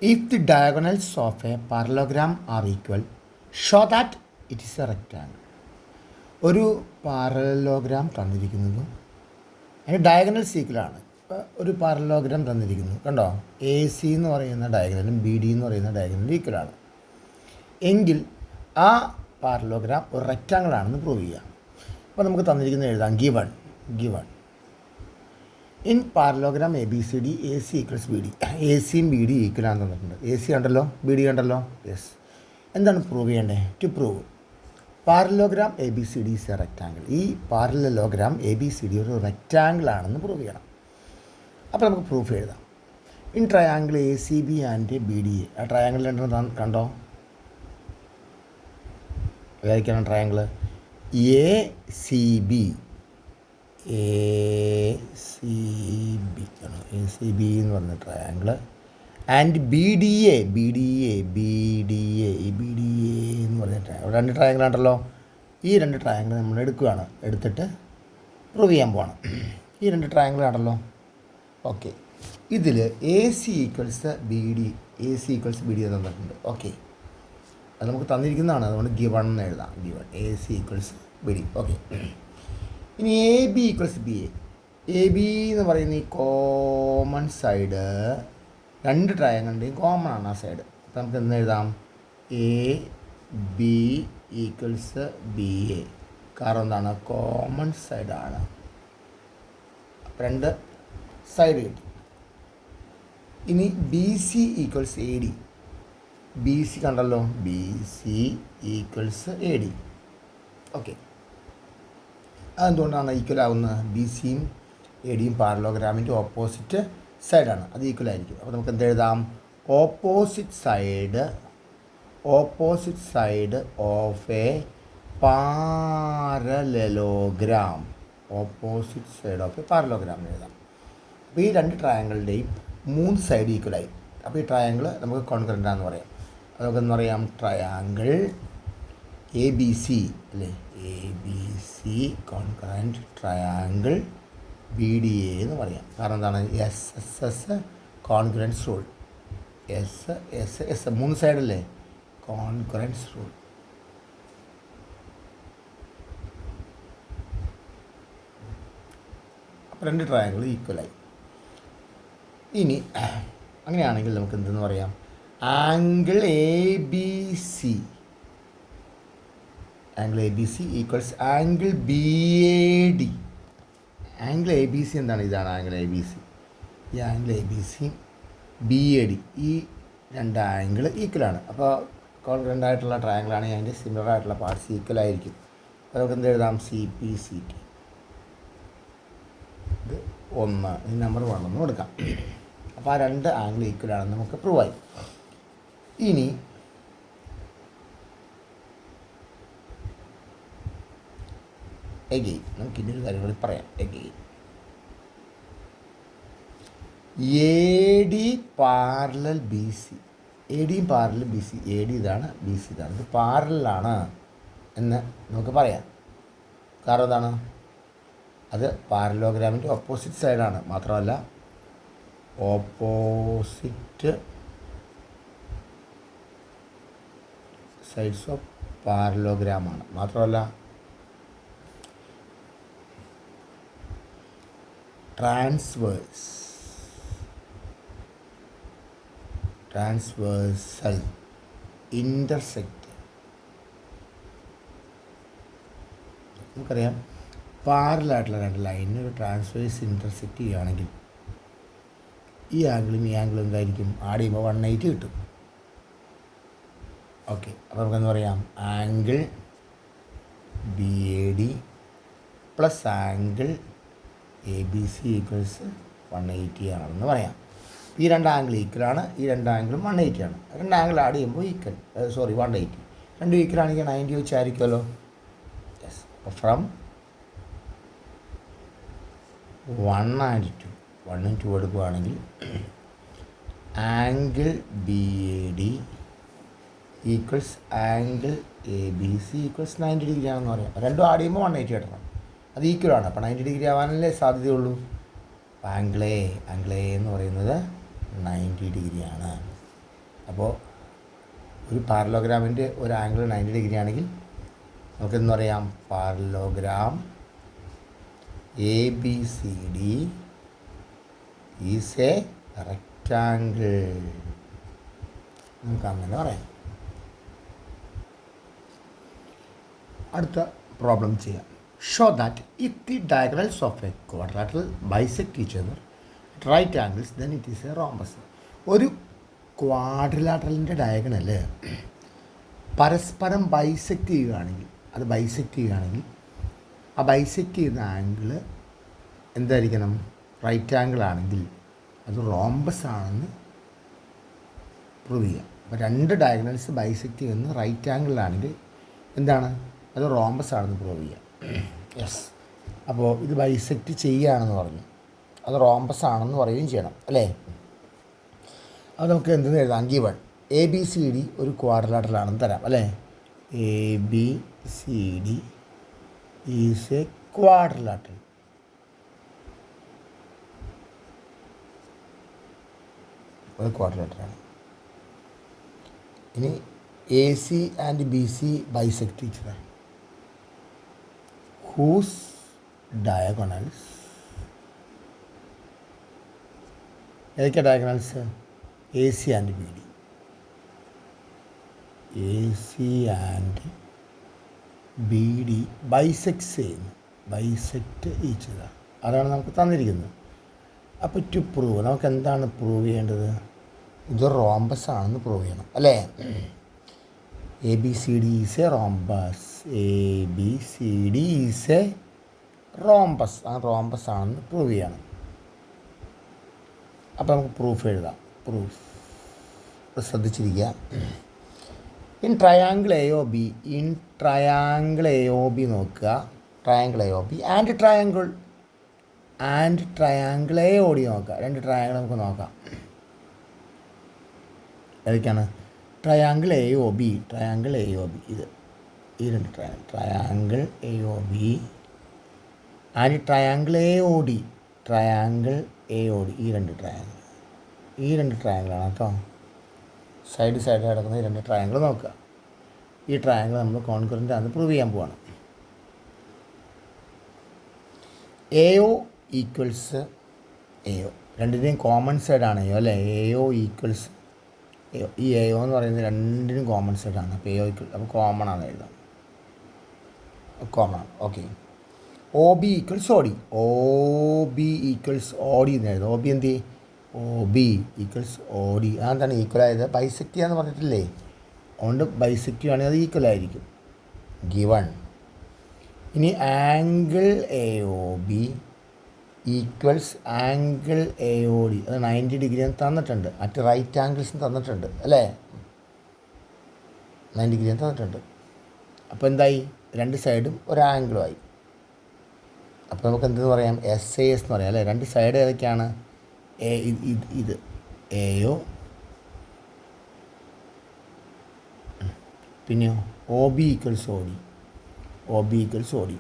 If the diagonals of a parallelogram are equal, show that it is a rectangle. ഒരു parallelogram തന്നിരിക്കുന്നതും അതിന് diagonals ഈക്വലാണ്. ഒരു parallelogram തന്നിരിക്കുന്നു, കണ്ടോ, A C എന്ന് പറയുന്ന ഡയഗണലും ബി ഡി എന്ന് പറയുന്ന ഡയഗണലും ഈക്വലാണ് എങ്കിൽ ആ പാരലോഗ്രാം ഒരു റെക്റ്റാങ്കിൾ ആണെന്ന് പ്രൂവ് ചെയ്യാം. അപ്പോൾ നമുക്ക് തന്നിരിക്കുന്നത് എഴുതാം, given in parallelogram A B C D A C equals B D. A സിയും ബി ഡി ഈക്വലാന്ന് തന്നിട്ടുണ്ട്. എ സി കണ്ടല്ലോ, ബി ഡി കണ്ടല്ലോ. യെസ്. എന്താണ് പ്രൂവ് ചെയ്യേണ്ടത്? To prove parallelogram A B C D is a rectangle. ഈ parallelogram A B C D ഒരു rectangle ആണെന്ന് പ്രൂവ് ചെയ്യണം. അപ്പോൾ നമുക്ക് പ്രൂഫ് എഴുതാം. In triangle A C B and B D A. ആ ട്രയാങ്കിൾ രണ്ടെണ്ണം കണ്ടോ, ഏതൊക്കെയാണ് ട്രയാങ്കിൾ? എ സി ബി എന്ന് പറഞ്ഞ triangle and B D A എന്ന് പറഞ്ഞ ട്രയാങ്കിൾ. രണ്ട് ട്രയാങ്കിൾ ഉണ്ടല്ലോ. ഈ രണ്ട് ട്രയാങ്കിൾ നമ്മൾ എടുത്തിട്ട് പ്രൂവ് ചെയ്യാൻ പോകണം. ഈ രണ്ട് ട്രയാങ്കിൾ ആണല്ലോ. ഓക്കെ, ഇതിൽ A C equals B D തന്നിട്ടുണ്ട്. ഓക്കെ, അത് നമുക്ക് തന്നിരിക്കുന്നതാണ്, അതുകൊണ്ട് ഗിവൺ എന്ന് എഴുതാം. Given A C equals B D. Okay, ഇനി A B equals B A. A B എന്ന് പറയുന്ന ഈ കോമൺ സൈഡ് രണ്ട് ട്രയാങ്കിളിൻ്റെയും കോമൺ ആണ് ആ സൈഡ്. അപ്പോൾ നമുക്ക് എന്ന് എഴുതാം? A B equals B A. കാരണം എന്താണ്? കോമൺ സൈഡാണ്. രണ്ട് സൈഡ് കിട്ടി. ഇനി B C equals A D. B C കണ്ടല്ലോ, B C equals A D. Okay, അതെന്തുകൊണ്ടാണ് ഈക്വൽ ആവുന്നത്? ബി സിയും എ ഡിയും പാരലോഗ്രാമിൻ്റെ ഓപ്പോസിറ്റ് സൈഡാണ്, അത് ഈക്വൽ ആയിരിക്കും. അപ്പോൾ നമുക്ക് എന്തെഴുതാം? Opposite side of a parallelogram. Opposite side of a parallelogram എഴുതാം. അപ്പോൾ ഈ രണ്ട് ട്രയാങ്കിളിൻ്റെയും മൂന്ന് സൈഡ് ഈക്വലായി. അപ്പോൾ ഈ ട്രയാങ്കിൾ നമുക്ക് കോൺകറൻ്റാന്ന് പറയാം. അത് നമുക്കെന്ന് പറയാം? ട്രയാങ്കിൾ എ ബി സി അല്ലേ, A B C congruent triangle B D A എന്ന് പറയാം. കാരണം എന്താണ്? S S S congruence rule. S മൂന്ന് സൈഡല്ലേ, കോൺകറൻസ് റൂൾ. അപ്പോൾ രണ്ട് ട്രയാങ്കിൾ ഈക്വലായി. ഇനി അങ്ങനെയാണെങ്കിൽ നമുക്ക് എന്തെന്ന് പറയാം? Angle A B C equals angle B A D. Angle A B C എന്താണ്? ഇതാണ് ആംഗിൾ എ ബി സി. ഈ angle A B C B A D, ഈ രണ്ട് ആംഗിൾ ഈക്വലാണ്. അപ്പോൾ കോൺകറൻ്റ് ആയിട്ടുള്ള ട്രയാങ്കിളാണെങ്കിൽ അതിൻ്റെ സിമിലർ ആയിട്ടുള്ള പാർട്സ് ഈക്വൽ ആയിരിക്കും. അപ്പോൾ നമുക്ക് എന്ത് എഴുതാം? C P C T. ഇത് 1, ഈ നമ്പർ 1 എന്ന് കൊടുക്കാം. അപ്പോൾ ആ രണ്ട് ആംഗിൾ ഈക്വലാണെന്ന് നമുക്ക് പ്രൂവ് ആയി. ഇനി എഗെയിൻ നമുക്ക് ഇന്നൊരു കാര്യം കൂടി പറയാം. Again A D parallel B C. A ഡിയും parallel B C. A D ഇതാണ്, ബി സി ഇതാണ്. ഇത് പാരലാണ് എന്ന് നമുക്ക് പറയാം. കാരണം എന്താണ്? അത് പാരലോഗ്രാമിൻ്റെ ഓപ്പോസിറ്റ് സൈഡാണ്. മാത്രമല്ല ഓപ്പോസിറ്റ് സൈഡ്സ് ഓഫ് പാരലോഗ്രാമാണ്. മാത്രമല്ല ട്രാൻസ്വേഴ്സൽ ഇൻ്റർസെക്റ്റ്. നമുക്കറിയാം, പാരലായിട്ടുള്ള രണ്ട് ലൈനിന് ഒരു ട്രാൻസ്വേഴ്സ് ഇൻ്റർസെക്റ്റ് ചെയ്യുകയാണെങ്കിൽ ഈ ആംഗിളും ഈ ആംഗിളും എന്തായിരിക്കും? ആഡ് ചെയ്യുമ്പോൾ 180 കിട്ടും. ഓക്കെ, അപ്പോൾ നമുക്കെന്ന് പറയാം? Angle B A D plus angle A B C equals 180 ആണെന്ന് പറയാം. ഈ രണ്ട് ആംഗിൾ ഈക്വലാണ്, ഈ രണ്ട് ആംഗിളും 180 ആണ്. രണ്ട് ആംഗിൾ ആഡ് ചെയ്യുമ്പോൾ 180. രണ്ടും ഈക്വൽ ആണെങ്കിൽ 90 വെച്ചായിരിക്കുമല്ലോ. യെസ്. അപ്പോൾ ഫ്രം 1 and 2, 1 and 2 എടുക്കുകയാണെങ്കിൽ angle B A D equals angle A B C equals 90 degree ആണെന്ന് പറയാം. രണ്ടും ആഡ് ചെയ്യുമ്പോൾ 180 കിട്ടണം. അത് ഈക്വലാണ്. അപ്പോൾ 90 ഡിഗ്രി ആവാനല്ലേ സാധ്യതയുള്ളൂ. ആംഗിൾ എ എന്ന് പറയുന്നത് 90 ഡിഗ്രിയാണ്. അപ്പോൾ ഒരു പാരലോഗ്രാമിൻ്റെ ഒരു ആംഗിൾ 90 ഡിഗ്രി ആണെങ്കിൽ നമുക്കെന്ന് പറയാം parallelogram A B C D is a rectangle. നമുക്ക് അങ്ങനെ പറയാം. അടുത്ത പ്രോബ്ലം ചെയ്യാം. Show that if the diagonals of a quadrilateral bisect each other at right angles then it is a rhombus. ഒരു ക്വാഡ്രിലാറ്ററലിൻ്റെ ഡയഗണൽ പരസ്പരം ബൈസെക്റ്റ് ചെയ്യുകയാണെങ്കിൽ ആ ബൈസെക്റ്റ് ചെയ്യുന്ന ആംഗിൾ എന്തായിരിക്കണം? റൈറ്റ് ആംഗിൾ ആണെങ്കിൽ അത് റോംബസ് ആണെന്ന് പ്രൂവ് ചെയ്യാം. അപ്പോൾ രണ്ട് ഡയഗണൽസ് ബൈസെക്റ്റ് ചെയ്യുന്ന റൈറ്റ് ആംഗിളിലാണെങ്കിൽ എന്താണ്? അത് റോംബസ് ആണെന്ന് പ്രൂവ് ചെയ്യാം. യെസ്. അപ്പോൾ ഇത് ബൈസെക്റ്റ് ചെയ്യുകയാണെന്ന് പറഞ്ഞു, അത് റോംബസ് ആണെന്ന് പറയുകയും ചെയ്യണം അല്ലേ? അത് നമുക്ക് എന്തെന്ന് എഴുതാം? Given A B C D ഒരു ക്വാഡ്രിലാറ്ററലാണെന്ന് തരാം അല്ലേ? A B C D is a quadrilateral. ഒരു ക്വാഡ്രിലാറ്ററാണ്. ഇനി A C and B C bisect each other whose diagonals. ഏതൊക്കെ diagonals? A C and B D. A C and B D bisect ചെയ്യുന്നു, bisect each other. അതാണ് നമുക്ക് തന്നിരിക്കുന്നത്. അപ്പോൾ to prove നമുക്ക് എന്താണ് പ്രൂവ് ചെയ്യേണ്ടത്? ഇത് റോംബസ് ആണെന്ന് പ്രൂവ് ചെയ്യണം അല്ലേ? A B C D is a rhombus. A B C D is a rhombus. ആ റോംബസ് ആണെന്ന് പ്രൂവ് ചെയ്യണം. അപ്പോൾ നമുക്ക് പ്രൂഫ് എഴുതാം. പ്രൂഫ് ശ്രദ്ധിച്ചിരിക്കുക. In triangle A O B, നോക്കുക. Triangle A O B and triangle A O D നോക്കുക. രണ്ട് ട്രയാങ്കിൾ നമുക്ക് നോക്കാം. ഏതൊക്കെയാണ്? ട്രയാങ്കിൾ എ ഒ ബി, ഇത് ഈ രണ്ട് triangle A O B and triangle A O D, ഈ രണ്ട് ട്രയാങ്കിളാണ് കേട്ടോ. സൈഡ് കിടക്കുന്ന ഈ രണ്ട് ട്രയാങ്കിൾ നോക്കുക. ഈ ട്രയാങ്കിൾ നമ്മൾ കോൺകറൻ്റ് ആണെന്ന് പ്രൂവ് ചെയ്യാൻ പോവാണ്. A O equals A O, രണ്ടിൻ്റെയും കോമൺ സൈഡാണ് എ ഒ അല്ലേ? A O equals A O. ഈ എ ഒ എന്ന് പറയുന്നത് രണ്ടിനും കോമൺ സൈഡാണ്. അപ്പോൾ എ ഒ ഈക്വൽ, അപ്പോൾ കോമൺ ആണ് എഴുതാം. കോമൺ ആണ്. Okay. O B equals O D, എന്ന് എഴുതാം. ഒ ബി എന്ത് ചെയ്യും? O B equals O D. അതെന്താണ് ഈക്വൽ ആയത്? ബൈസെക്റ്റ് ചെയ്യാന്ന് പറഞ്ഞിട്ടില്ലേ? അതുകൊണ്ട് ബൈസെക്റ്റ് ചെയ്യുകയാണെങ്കിൽ അത് ഈക്വൽ ആയിരിക്കും. ഗിവൺ. ഇനി angle A O B equals angle A O D, അത് 90 ഡിഗ്രി തന്നിട്ടുണ്ട്. മറ്റ് റൈറ്റ് ആംഗിൾസും തന്നിട്ടുണ്ട് അല്ലേ? 90 ഡിഗ്രി തന്നിട്ടുണ്ട്. അപ്പോൾ എന്തായി? രണ്ട് സൈഡും ഒരു ആംഗിളുമായി. അപ്പോൾ നമുക്ക് എന്തെന്ന് പറയാം? എസ് എ എസ് എന്ന് പറയാം അല്ലേ? രണ്ട് സൈഡ് ഏതൊക്കെയാണ്? ഇത് എ ഒ, പിന്നെയോ O B equals O D,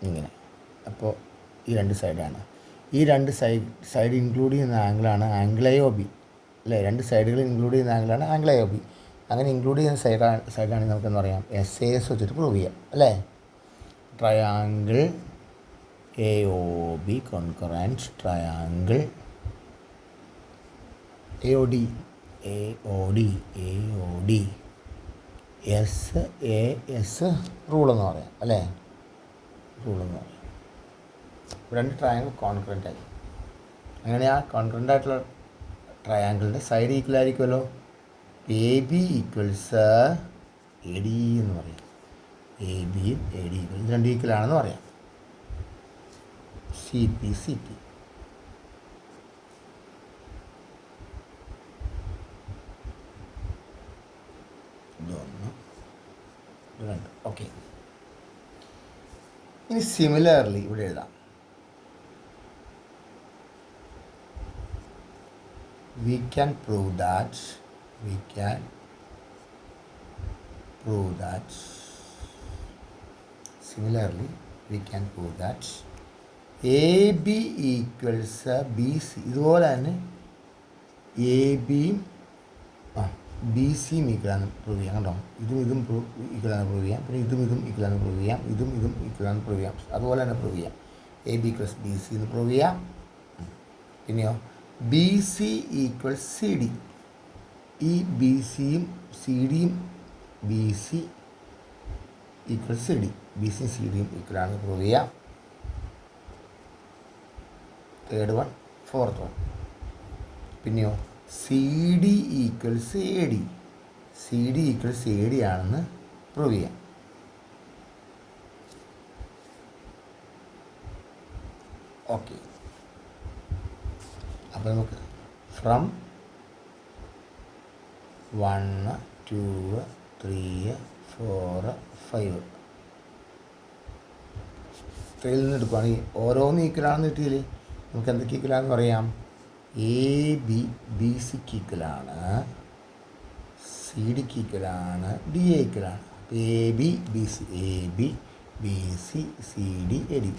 ഇങ്ങനെ. അപ്പോൾ ഈ രണ്ട് സൈഡാണ്. ഈ രണ്ട് സൈഡ് ഇൻക്ലൂഡ് ചെയ്യുന്ന ആംഗിളാണ് ആംഗിൾ എ ഒ ബി അല്ലേ? രണ്ട് സൈഡുകൾ ഇൻക്ലൂഡ് ചെയ്യുന്ന ആംഗിളാണ് ആംഗിൾ എ ഒ ബി. അങ്ങനെ ഇൻക്ലൂഡ് ചെയ്യുന്ന സൈഡാണെങ്കിൽ നമുക്കെന്ന് പറയാം എസ് എ എസ് വെച്ചിട്ട് പ്രൂവ് ചെയ്യാം അല്ലേ? Triangle A O B congruent triangle A O D S A S റൂളെന്ന് പറയാം അല്ലേ? രണ്ട് ട്രയാങ്കിൾ കോൺകറൻ്റ് ആയി. അങ്ങനെ ആ കോൺകറൻ്റ് ആയിട്ടുള്ള ട്രയാങ്കിളിൻ്റെ സൈഡ് ഈക്വൽ ആയിരിക്കുമല്ലോ. A B equals A D എന്ന് പറയാം. എ ബിയും എ ഡി ഇത് രണ്ട് ഈക്വലാണെന്ന് പറയാം. സി പി ഇതൊന്ന് രണ്ട്. ഓക്കെ. ഇനി സിമിലർലി ഇവിടെ എഴുതാം. we can prove that similarly we can prove that AB equals BC. ഇതുപോലെ തന്നെ എ ബിയും ബി സിയും ഈക്വലാന്ന് പ്രൂവ് ചെയ്യാം കേട്ടോ. ഇതും ഈക്വലാന്ന് പ്രൂവ് ചെയ്യാം. പിന്നെ ഇതും ഈക്വലാന്ന് പ്രൂവ് ചെയ്യാം. ഇതും ഈക്വലാന്ന് പ്രൂവ് ചെയ്യാം. അതുപോലെ തന്നെ പ്രൂവ് ചെയ്യാം. A B plus B C എന്ന് പ്രൂവ് ചെയ്യാം. പിന്നെയോ B C equal C D. ഈ ബി സിയും സി ഡിയും B C equal C D. B സിയും സി ഡിയും ഈക്വലാണെന്ന് പ്രൂവ് ചെയ്യാം. Third one, fourth one. പിന്നെയോ C D equals A D. C D equals A D ആണെന്ന് പ്രൂവ് ചെയ്യാം. ഓക്കെ, അപ്പോൾ നമുക്ക് ഫ്രം 1 2 3 4 5 3ൽ നിന്ന് എടുക്കുകയാണെങ്കിൽ ഓരോന്ന് ഈക്വലാണെന്ന് കിട്ടിയില്ലേ, നമുക്ക് എന്തൊക്കെ ഈക്വലാണെന്ന് പറയാം. എ ബി ബി സിക്ക് ഈക്വലാണ്, സി ഡിക്ക് ഈക്വലാണ്, ഡി എ ഈക്വലാണ്. A B B C, A B B C C D A D,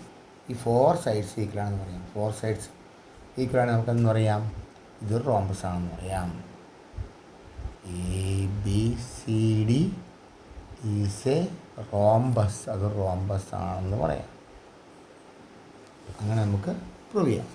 ഈ 4 സൈഡ്സ് ഈക്വലാണെന്ന് പറയാം. 4 സൈഡ്സ് ഈക്വലാണ് നമുക്കെന്ന് പറയാം. ഇതൊരു റോംബസ് ആണെന്ന് പറയാം. A B C D is a rhombus, അത് റോംബസ് ആണെന്ന് പറയാം. അങ്ങനെ നമുക്ക് പ്രൂവ് ചെയ്യാം.